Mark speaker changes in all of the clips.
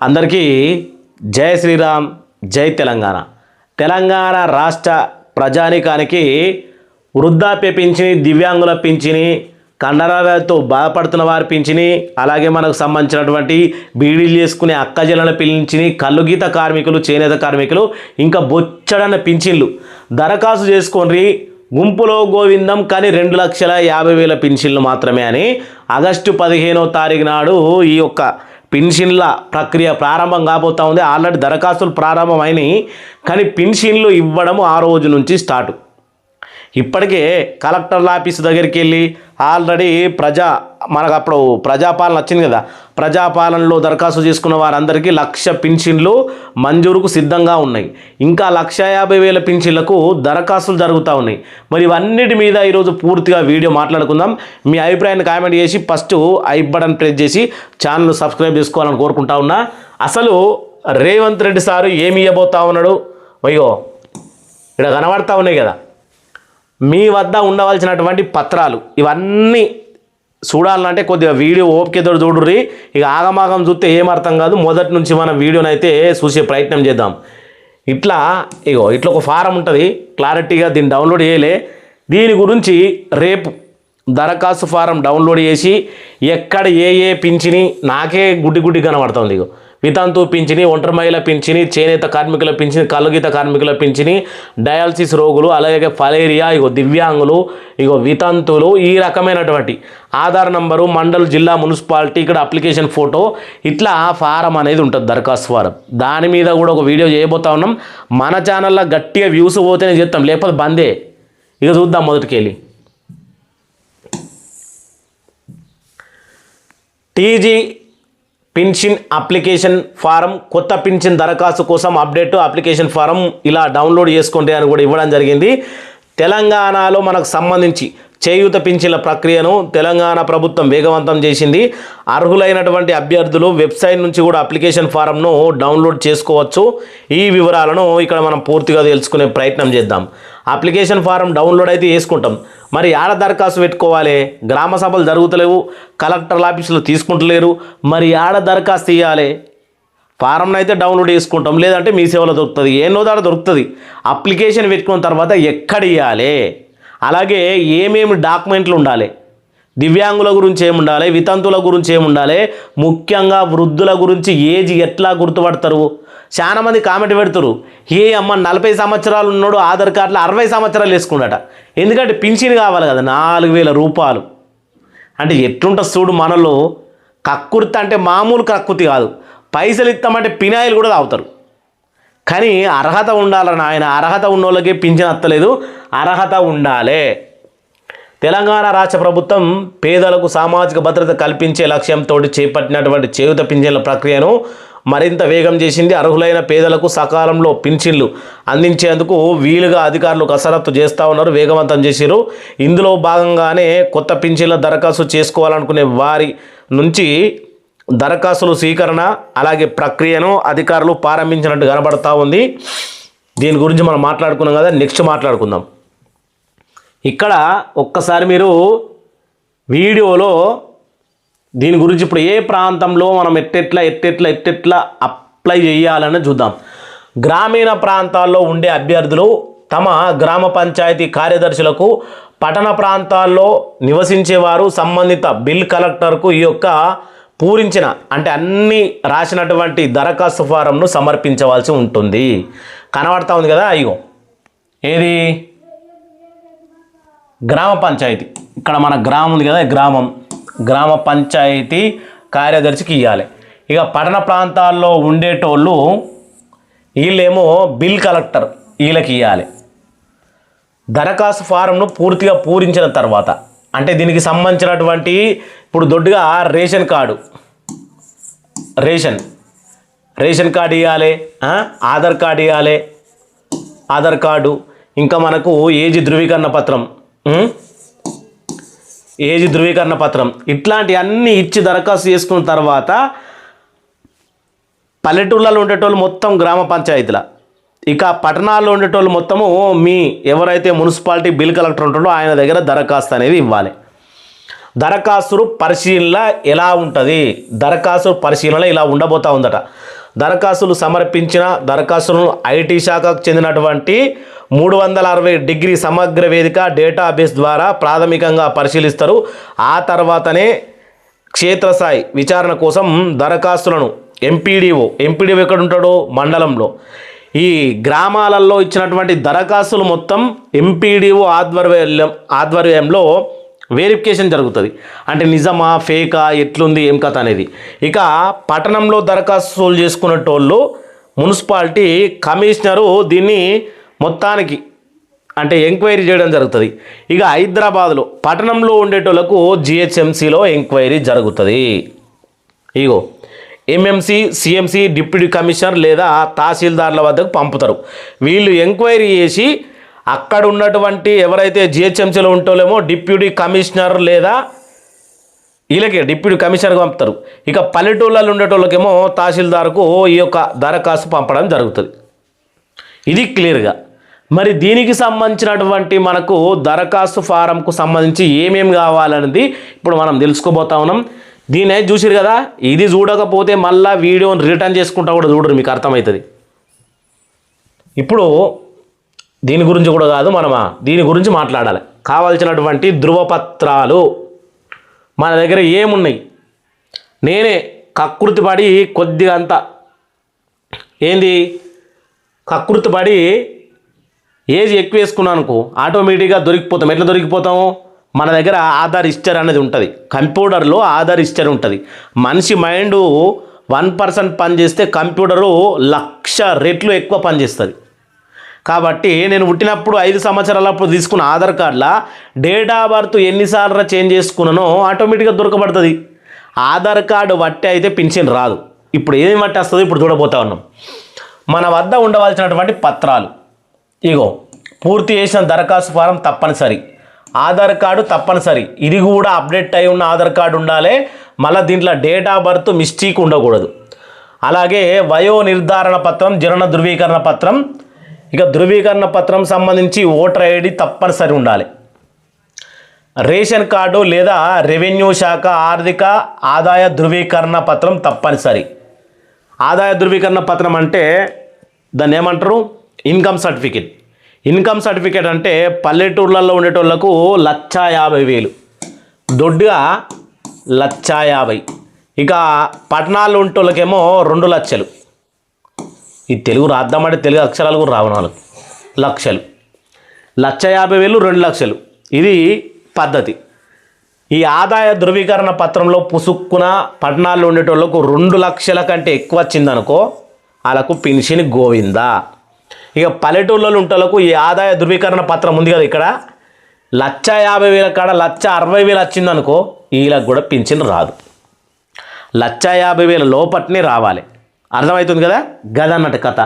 Speaker 1: అందరికీ జై శ్రీరామ్, జై తెలంగాణ. తెలంగాణ రాష్ట్ర ప్రజానికానికి వృద్ధాప్య పింఛని, దివ్యాంగుల పింఛని, కండరాలతో బాధపడుతున్న వారి పింఛని, అలాగే మనకు సంబంధించినటువంటి బీడీలు చేసుకునే అక్కజనుల పింఛని, కల్లుగీత కార్మికులు, చేనేత కార్మికులు, ఇంకా బొచ్చడన్న పింఛన్లు దరఖాస్తు చేసుకోండి. గుంపులో గోవిందం కానీ 2,50,000 పింఛన్లు మాత్రమే అని ఆగస్టు 15వ తారీఖు నాడు ఈ యొక్క పింఛన్ల ప్రక్రియ ప్రారంభం కాబోతా ఉంది. ఆల్రెడీ దరఖాస్తులు ప్రారంభమైనవి, కానీ పింఛన్లు ఇవ్వడం ఆ రోజు నుంచి స్టార్ట్. ఇప్పటికే కలెక్టర్ల ఆఫీస్ దగ్గరికి వెళ్ళి ఆల్రెడీ మనకు అప్పుడు ప్రజాపాలన వచ్చింది కదా, ప్రజాపాలనలో దరఖాస్తు చేసుకున్న వారందరికీ 1,00,000 పింఛన్లు మంజూరుకు సిద్ధంగా ఉన్నాయి. ఇంకా 1,50,000 పింఛన్లకు దరఖాస్తులు జరుగుతూ ఉన్నాయి. మరి ఇవన్నిటి మీద ఈరోజు పూర్తిగా వీడియో మాట్లాడుకుందాం. మీ అభిప్రాయాన్ని కామెంట్ చేసి ఫస్ట్ ఐ బటన్ ప్రెస్ చేసి ఛానల్ సబ్స్క్రైబ్ చేసుకోవాలని కోరుకుంటా ఉన్నా. అసలు రేవంత్ రెడ్డి సారు ఏమి ఇవ్వబోతా ఉన్నాడు? అయ్యో ఇక్కడ కనబడతా ఉన్నాయి కదా, మీ వద్ద ఉండవలసినటువంటి పత్రాలు ఇవన్నీ చూడాలంటే కొద్దిగా వీడియో ఓపికతో చూడుర్రి. ఇక ఆగమాగం చూస్తే ఏమర్థం కాదు. మొదటి నుంచి మనం వీడియోని అయితే చూసే ప్రయత్నం చేద్దాం. ఇట్లా ఒక ఫారం ఉంటుంది, క్లారిటీగా దీన్ని డౌన్లోడ్ చేయలే. దీని గురించి రేపు దరఖాస్తు ఫారం డౌన్లోడ్ చేసి ఎక్కడ ఏ పింఛని నాకే గుడ్డి కనబడుతుంది. వితంతు పింఛని, ఒంటరి మహిళ పింఛని, చేనేత కార్మికుల పింఛని, కల్లుగీత కార్మికుల పింఛని, డయాలసిస్ రోగులు, అలాగే ఫలేరియా, దివ్యాంగులు, వితంతులు, ఈ రకమైనటువంటి ఆధార్ నంబరు, మండల్, జిల్లా, మున్సిపాలిటీ, ఇక్కడ అప్లికేషన్ ఫోటో, ఇట్లా ఫారం అనేది ఉంటుంది, దరఖాస్తు ఫారం. దాని మీద కూడా ఒక వీడియో చేయబోతా ఉన్నాం. మన ఛానల్లో గట్టిగా వ్యూస్ పోతేనే చేస్తాం, లేకపోతే బందే. ఇక చూద్దాం మొదటికి వెళ్ళి. టీజీ పింఛన్ అప్లికేషన్ ఫారం, కొత్త పింఛన్ దరఖాస్తు కోసం అప్డేట్ అప్లికేషన్ ఫారం ఇలా డౌన్లోడ్ చేసుకోండి అని కూడా ఇవ్వడం జరిగింది. తెలంగాణలో మనకు సంబంధించి చేయూత పింఛన్ల ప్రక్రియను తెలంగాణ ప్రభుత్వం వేగవంతం చేసింది. అర్హులైనటువంటి అభ్యర్థులు వెబ్సైట్ నుంచి కూడా అప్లికేషన్ ఫారంను డౌన్లోడ్ చేసుకోవచ్చు. ఈ వివరాలను ఇక్కడ మనం పూర్తిగా తెలుసుకునే ప్రయత్నం చేద్దాం. అప్లికేషన్ ఫారం డౌన్లోడ్ అయితే చేసుకుంటాం, మరి ఆడ దరఖాస్తు పెట్టుకోవాలి. గ్రామ సభలు జరుగుతలేవు, కలెక్టర్ల ఆఫీసులు తీసుకుంటలేరు, మరి ఆడ దరఖాస్తు ఇవ్వాలి. ఫారంను అయితే డౌన్లోడ్ చేసుకుంటాం, లేదంటే మీ సేవలో దొరుకుతుంది, ఏనో దాడ దొరుకుతుంది. అప్లికేషన్ పెట్టుకున్న తర్వాత ఎక్కడ ఇవ్వాలి, అలాగే ఏమేమి డాక్యుమెంట్లు ఉండాలి, దివ్యాంగుల గురించి ఏముండాలి, వితంతుల గురించి ఏముండాలి, ముఖ్యంగా వృద్ధుల గురించి ఏజ్ ఎట్లా గుర్తుపడతారు. చాలామంది కామెంట్ పెడతారు, ఏ అమ్మ 40 సంవత్సరాలు ఉన్నాడు ఆధార్ కార్డులో 60 సంవత్సరాలు వేసుకున్నాడట. ఎందుకంటే పింఛన్ కావాలి కదా, 4,000 రూపాయలు. అంటే ఎట్లుంటుంది చూడు, మనలో కక్కుర్తి అంటే మామూలు కక్కుర్తి కాదు, పైసలు ఇస్తామంటే పినాయిలు కూడా తాగుతారు. కానీ అర్హత ఉండాలని ఆయన, అర్హత ఉన్న వాళ్ళకే పింఛన్ వస్తలేదు, అర్హత ఉండాలి. తెలంగాణ రాష్ట్ర ప్రభుత్వం పేదలకు సామాజిక భద్రత కల్పించే లక్ష్యంతో చేపట్టినటువంటి చేయూత పింఛన్ల ప్రక్రియను మరింత వేగం చేసింది. అర్హులైన పేదలకు సకాలంలో పింఛన్లు అందించేందుకు వీలుగా అధికారులు కసరత్తు చేస్తూ ఉన్నారు, వేగవంతం చేశారు. ఇందులో భాగంగానే కొత్త పింఛన్ల దరఖాస్తు చేసుకోవాలనుకునే వారి నుంచి దరఖాస్తుల స్వీకరణ, అలాగే ప్రక్రియను అధికారులు ప్రారంభించినట్టు కనబడతా ఉంది. దీని గురించి మనం మాట్లాడుకున్నాం కదా, నెక్స్ట్ మాట్లాడుకుందాం. ఇక్కడ ఒక్కసారి మీరు వీడియోలో దీని గురించి ఇప్పుడు ఏ ప్రాంతంలో మనం ఎట్టెట్లా అప్లై చేయాలని చూద్దాం. గ్రామీణ ప్రాంతాల్లో ఉండే అభ్యర్థులు తమ గ్రామ పంచాయతీ కార్యదర్శులకు, పట్టణ ప్రాంతాల్లో నివసించేవారు సంబంధిత బిల్ కలెక్టర్కు ఈ యొక్క పూరించిన అంటే అన్నీ రాసినటువంటి దరఖాస్తు ఫారంను సమర్పించవలసి ఉంటుంది. కనబడతా ఉంది కదా, ఏది గ్రామ పంచాయతీ, ఇక్కడ మన గ్రామం ఉంది కదా, గ్రామ పంచాయతీ కార్యదర్శికి ఇవ్వాలి. ఇక పట్టణ ప్రాంతాల్లో ఉండేటోళ్ళు వీళ్ళేమో బిల్ కలెక్టర్, వీళ్ళకి ఇవ్వాలి. దరఖాస్తు ఫారంను పూర్తిగా పూరించిన తర్వాత, అంటే దీనికి సంబంధించినటువంటి ఇప్పుడు దొడ్డుగా రేషన్ కార్డు ఇవ్వాలి, ఆధార్ కార్డు, ఇంకా మనకు ఏజ్ ధృవీకరణ పత్రం ఇట్లాంటి అన్నీ ఇచ్చి దరఖాస్తు చేసుకున్న తర్వాత పల్లెటూళ్ళలో ఉండేటోళ్ళు మొత్తం గ్రామ పంచాయతీల, ఇక పట్టణాల్లో ఉండేటోళ్ళు మొత్తము మీ ఎవరైతే మున్సిపాలిటీ బిల్ కలెక్టర్ ఉంటాడో ఆయన దగ్గర దరఖాస్తు అనేది ఇవ్వాలి. దరఖాస్తు పరిశీలన ఎలా ఉంటుంది, దరఖాస్తు పరిశీలన ఇలా ఉండబోతా ఉందట. దరఖాస్తులు సమర్పించిన దరఖాస్తులను ఐటీ శాఖకు చెందినటువంటి 360 డిగ్రీ సమగ్ర వేదిక డేటాబేస్ ద్వారా ప్రాథమికంగా పరిశీలిస్తారు. ఆ తర్వాతనే క్షేత్రస్థాయి విచారణ కోసం దరఖాస్తులను ఎంపీడీఓ ఎక్కడ ఉంటాడో మండలంలో ఈ గ్రామాలలో ఇచ్చినటువంటి దరఖాస్తులు మొత్తం ఎంపీడీఓ ఆధ్వర్యంలో వెరిఫికేషన్ జరుగుతుంది. అంటే నిజమా ఫేకా ఎట్లుంది ఏం కథ అనేది. ఇక పట్టణంలో దరఖాస్తులు చేసుకునేటోళ్ళు మున్సిపాలిటీ కమిషనరు దీన్ని మొత్తానికి అంటే ఎంక్వైరీ చేయడం జరుగుతుంది. ఇక హైదరాబాద్లో పట్టణంలో ఉండేటోళ్లకు జిహెచ్ఎంసీలో ఎంక్వైరీ జరుగుతుంది. ఇగో ఎంఎంసీ సిఎంసీ డిప్యూటీ కమిషనర్ లేదా తహసీల్దార్ల వద్దకు పంపుతారు. వీళ్ళు ఎంక్వైరీ చేసి అక్కడ ఉన్నటువంటి ఎవరైతే జిహెచ్ఎంసీలో ఉంటోలేమో డిప్యూటీ కమిషనర్ లేదా వీళ్ళకి డిప్యూటీ కమిషనర్గా పంపుతారు. ఇక పల్లెటూళ్ళలో ఉండేటోళ్ళకేమో తహసీల్దార్కు ఈ యొక్క దరఖాస్తు పంపడం జరుగుతుంది. ఇది క్లియర్గా. మరి దీనికి సంబంధించినటువంటి మనకు దరఖాస్తు ఫారంకు సంబంధించి ఏమేమి కావాలనేది ఇప్పుడు మనం తెలుసుకోబోతా ఉన్నాం. దీన్ని చూసిరు కదా, ఇది చూడకపోతే మళ్ళీ వీడియోని రిటర్న్ చేసుకుంటా కూడా చూడరు, మీకు అర్థమవుతుంది. ఇప్పుడు దీని గురించి కూడా కాదు, మనం దీని గురించి మాట్లాడాలి. కావాల్సినటువంటి ధృవపత్రాలు మన దగ్గర ఏమున్నాయి? నేనే కకృతి పడి కొద్దిగా అంత కకృతి పడి ఏజ్ ఎక్కువ వేసుకున్నాను అనుకో ఆటోమేటిక్గా దొరికిపోతాం. ఎట్లా దొరికిపోతాము? మన దగ్గర ఆధార్ హిస్టరీ అనేది ఉంటుంది. కంప్యూటర్లో ఆధార్ హిస్టరీ ఉంటుంది. మనిషి మైండ్ 1% పనిచేస్తే కంప్యూటరు 1,00,000 రెట్లు ఎక్కువ పనిచేస్తుంది. కాబట్టి నేను పుట్టినప్పుడు 5 సంవత్సరాలప్పుడు తీసుకున్న ఆధార్ కార్డులో డేట్ ఆఫ్ బర్త్ ఎన్నిసార్లు చేంజ్ చేసుకున్నానో ఆటోమేటిక్గా దొరకబడుతుంది. ఆధార్ కార్డు బట్టి అయితే పింఛన్ రాదు. ఇప్పుడు ఏమి బట్టి వస్తుందో ఇప్పుడు చూడబోతా ఉన్నాం. మన వద్ద ఉండవలసినటువంటి పత్రాలు ఇగో పూర్తి చేసిన దరఖాస్తు ఫారం తప్పనిసరి, ఆధార్ కార్డు తప్పనిసరి, ఇది కూడా అప్డేట్ అయి ఉన్న ఆధార్ కార్డు ఉండాలి. మళ్ళీ దీంట్లో డేట్ ఆఫ్ బర్త్ మిస్టేక్ ఉండకూడదు. అలాగే వయో నిర్ధారణ పత్రం, జనన ధృవీకరణ పత్రం. ఇక ధృవీకరణ పత్రం సంబంధించి ఓటర్ ఐడి తప్పనిసరి ఉండాలి. రేషన్ కార్డు లేదా రెవెన్యూ శాఖ ఆర్థిక ఆదాయ ధృవీకరణ పత్రం తప్పనిసరి. ఆదాయ ధృవీకరణ పత్రం అంటే దాన్ని ఏమంటారు? Income certificate. ఇన్కమ్ సర్టిఫికేట్ అంటే పల్లెటూర్లలో ఉండేటోళ్లకు 1,50,000, దొడ్డుగా 1,50,000. ఇక పట్టణాల్లో ఉండేటోళ్ళకేమో 2 లక్షలు. ఈ తెలుగు రాద్దామంటే తెలుగు అక్షరాలు కూడా రావు. 4 లక్షలు, 1,50,000, 2 లక్షలు. ఇది పద్ధతి. ఈ ఆదాయ ధృవీకరణ పత్రంలో పుసుక్కున పట్టణాల్లో ఉండేటోళ్ళకు 2 లక్షల కంటే ఎక్కువ వచ్చిందనుకో వాళ్ళకు పెన్షన్ గోవిందా. ఇక పల్లెటూళ్ళలో ఉంటోళ్ళకు ఈ ఆదాయ ధృవీకరణ పత్రం ఉంది కదా, ఇక్కడ 1,50,000 కాడ 1,60,000 వచ్చిందనుకో వీళ్ళకు కూడా పెన్షన్ రాదు. 1,50,000 లోపట్నే రావాలి. అర్థమవుతుంది కదా, గదన్నట్టు కథ.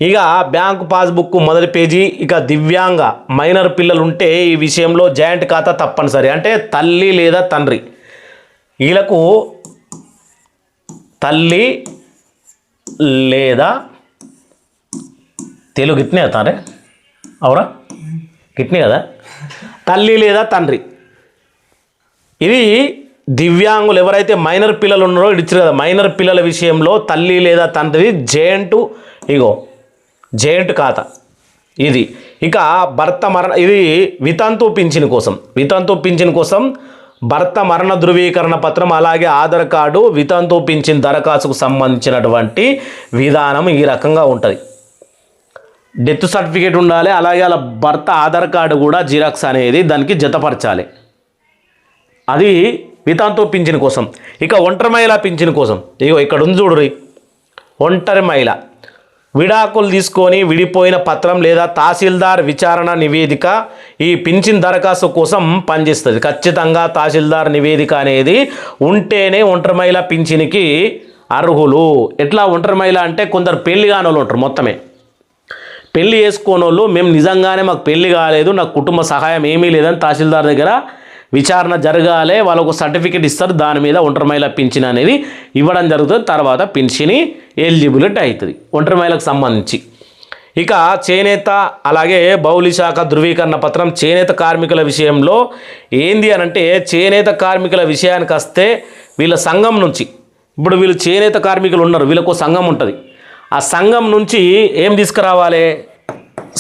Speaker 1: ఇక బ్యాంకు పాస్బుక్ మొదటి పేజీ. ఇక దివ్యాంగ మైనర్ పిల్లలు ఉంటే ఈ విషయంలో జాయింట్ ఖాతా తప్పనిసరి. అంటే తల్లి లేదా తండ్రి, వీళ్ళకు తల్లి లేదా తెలుగు గిట్నే అవుతారే అవురా, గిట్నే కదా, తల్లి లేదా తండ్రి. ఇది దివ్యాంగులు ఎవరైతే మైనర్ పిల్లలు ఉన్నారో ఇచ్చారు కదా, మైనర్ పిల్లల విషయంలో తల్లి లేదా తండ్రి జాయింట్ ఖాతా ఇది. ఇక భర్త మరణ, ఇది వితంతు పింఛన్ కోసం భర్త మరణ ధృవీకరణ పత్రం, అలాగే ఆధార్ కార్డు, వితంతు పింఛన్ దరఖాస్తుకు సంబంధించినటువంటి విధానం ఈ రకంగా ఉంటుంది. డెత్ సర్టిఫికేట్ ఉండాలి. అలాగే అలా భర్త ఆధార్ కార్డు కూడా జిరాక్స్ అనేది దానికి జతపరచాలి. అది వితంతు పింఛన్ కోసం. ఇక ఒంటరి మహిళ పింఛన్ కోసం ఇగో ఇక్కడ ఉంది చూడురి, ఒంటరి మహిళ విడాకులు తీసుకొని విడిపోయిన పత్రం లేదా తహసీల్దార్ విచారణ నివేదిక ఈ పింఛన్ దరఖాస్తు కోసం పనిచేస్తుంది. ఖచ్చితంగా తహసీల్దార్ నివేదిక అనేది ఉంటేనే ఒంటరి మహిళ పింఛన్కి అర్హులు. ఎట్లా ఒంటరి మహిళ అంటే కొందరు పెళ్లి కాని వాళ్ళు ఉంటారు. మొత్తమే పెళ్లి చేసుకోని వాళ్ళు, మేము నిజంగానే మాకు పెళ్లి కాలేదు, నాకు కుటుంబ సహాయం ఏమీ లేదని తహసీల్దార్ దగ్గర విచారణ జరగాలి. వాళ్ళకు సర్టిఫికేట్ ఇస్తారు, దాని మీద ఒంటరి మహిళ పింఛన్ అనేది ఇవ్వడం జరుగుతుంది. తర్వాత పింఛని ఎలిజిబిలిటీ అవుతుంది ఒంటరి మహిళకు సంబంధించి. ఇక చేనేత అలాగే బౌలి శాఖ ధృవీకరణ పత్రం. చేనేత కార్మికుల విషయంలో ఏంది అని అంటే, చేనేత కార్మికుల విషయానికి వస్తే వీళ్ళ సంఘం నుంచి ఇప్పుడు వీళ్ళు చేనేత కార్మికులు ఉన్నారు, వీళ్ళకు సంఘం ఉంటుంది. ఆ సంఘం నుంచి ఏం తీసుకురావాలి?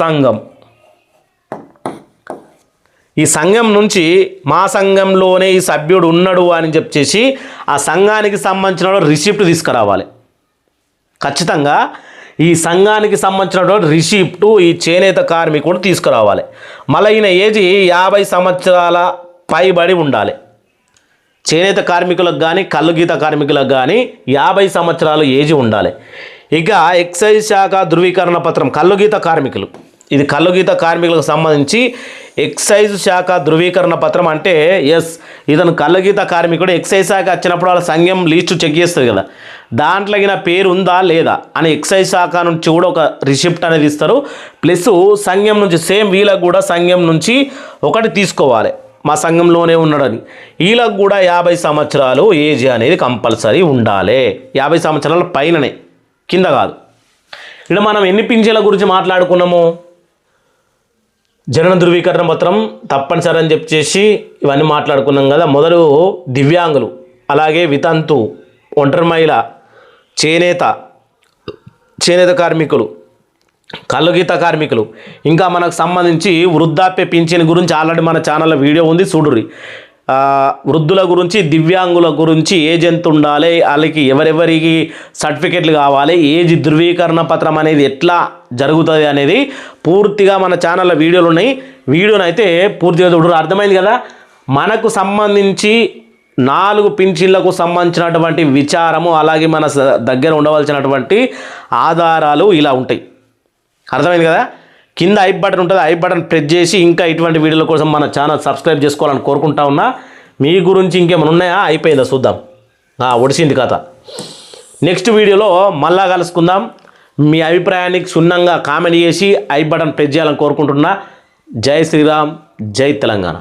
Speaker 1: సంఘం. ఈ సంఘం నుంచి మా సంఘంలోనే ఈ సభ్యుడు ఉన్నాడు అని చెప్పేసి ఆ సంఘానికి సంబంధించిన రిసిప్ట్ తీసుకురావాలి. ఖచ్చితంగా ఈ సంఘానికి సంబంధించినటువంటి రిసిప్టు ఈ చేనేత కార్మికుడు తీసుకురావాలి. మళ్ళీ ఈయన ఏజ్ 50 సంవత్సరాల పైబడి ఉండాలి. చేనేత కార్మికులకు కానీ కల్లుగీత కార్మికులకు కానీ 50 సంవత్సరాలు ఏజ్ ఉండాలి. ఇక ఎక్సైజ్ శాఖ ధృవీకరణ పత్రం, కల్లుగీత కార్మికులు, ఇది కల్లుగీత కార్మికులకు సంబంధించి ఎక్సైజ్ శాఖ ధృవీకరణ పత్రం అంటే ఇతను కల్లుగీత కార్మికుడు. ఎక్సైజ్ శాఖ వచ్చినప్పుడు వాళ్ళ సంఘం లిస్టు చెక్ చేస్తుంది కదా, దాంట్లో నా పేరు ఉందా లేదా అని ఎక్సైజ్ శాఖ నుంచి కూడా ఒక రిసిప్ట్ అనేది ఇస్తారు. ప్లస్ సంఘం నుంచి సేమ్ వీళ్ళకు కూడా సంఘం నుంచి ఒకటి తీసుకోవాలి, మా సంఘంలోనే ఉన్నాడని. వీళ్ళకు కూడా 50 సంవత్సరాలు ఏజ్ అనేది కంపల్సరీ ఉండాలి. 50 సంవత్సరాల పైననే, కింద కాదు. ఇక్కడ మనం ఎన్ని పింఛన్ల గురించి మాట్లాడుకున్నాము? జనన ధృవీకరణ పత్రం తప్పనిసరి అని చెప్పేసి ఇవన్నీ మాట్లాడుకున్నాం కదా. మొదలు దివ్యాంగులు, అలాగే వితంతు, ఒంటరి మహిళ, చేనేత కార్మికులు, కల్లుగీత కార్మికులు, ఇంకా మనకు సంబంధించి వృద్ధాప్య పింఛన్ గురించి ఆల్రెడీ మన ఛానల్లో వీడియో ఉంది, చూడుర్రి. వృద్ధుల గురించి, దివ్యాంగుల గురించి ఏజ్ ఎంత ఉండాలి, వాళ్ళకి ఎవరెవరికి సర్టిఫికెట్లు కావాలి, ఏజ్ ధృవీకరణ పత్రం అనేది ఎట్లా జరుగుతుంది అనేది పూర్తిగా మన ఛానల్లో వీడియోలు ఉన్నాయి. వీడియోని అయితే పూర్తిగా చూడరు. అర్థమైంది కదా. మనకు సంబంధించి 4 పింఛన్లకు సంబంధించినటువంటి విచారము, అలాగే మన దగ్గర ఉండవలసినటువంటి ఆధారాలు ఇలా ఉంటాయి. అర్థమైంది కదా. కింద ఐ బటన్ ఉంటుంది, ఐ బటన్ ప్రెస్ చేసి ఇంకా ఇటువంటి వీడియోల కోసం మన ఛానల్ సబ్స్క్రైబ్ చేసుకోవాలని కోరుకుంటా ఉన్నా. మీ గురించి ఇంకేమైనా ఉన్నాయా? అయిపోయిందా చూద్దాం, ఒడిసింది కథ. నెక్స్ట్ వీడియోలో మళ్ళా కలుసుకుందాం. మీ అభిప్రాయాన్ని క్షుణ్ణంగా కామెంట్ చేసి ఐ బటన్ ప్రెస్ చేయాలని కోరుకుంటున్నా. జై శ్రీరామ్, జై తెలంగాణ.